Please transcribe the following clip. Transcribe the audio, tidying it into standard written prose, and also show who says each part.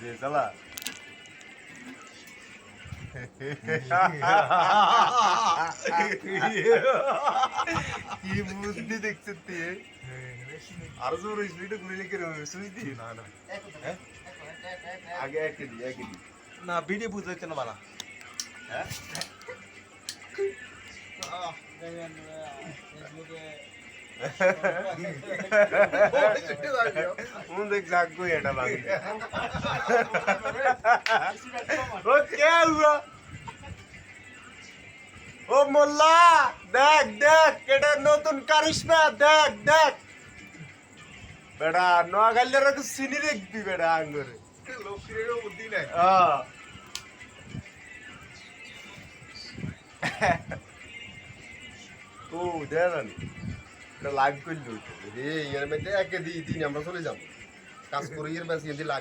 Speaker 1: যে চালা কি বুদ্ধি দেখছিস তুই আর জোর স্পিডে ঘুরে লিখে সুইচ দি না না আগে একে দি
Speaker 2: না ভিডিও বুঝাইতে না বালা
Speaker 1: হ্যাঁ un देख जाग को एटा बागी ओ क्या हुआ ओ मोल्ला देख देख केटा नतुन কারিশমা দেখ দেখ বেটা নোয়াখালীর তো সিনি দেখবি বেটা আঙ্গুরে
Speaker 2: লোকেরও বুদ্ধি নাই
Speaker 1: ও দেখানি এটা লাইভ করলি রে এর মধ্যে একে দিই দিন আমরা চলে যাব কাজ করি এর বেশি লাইভ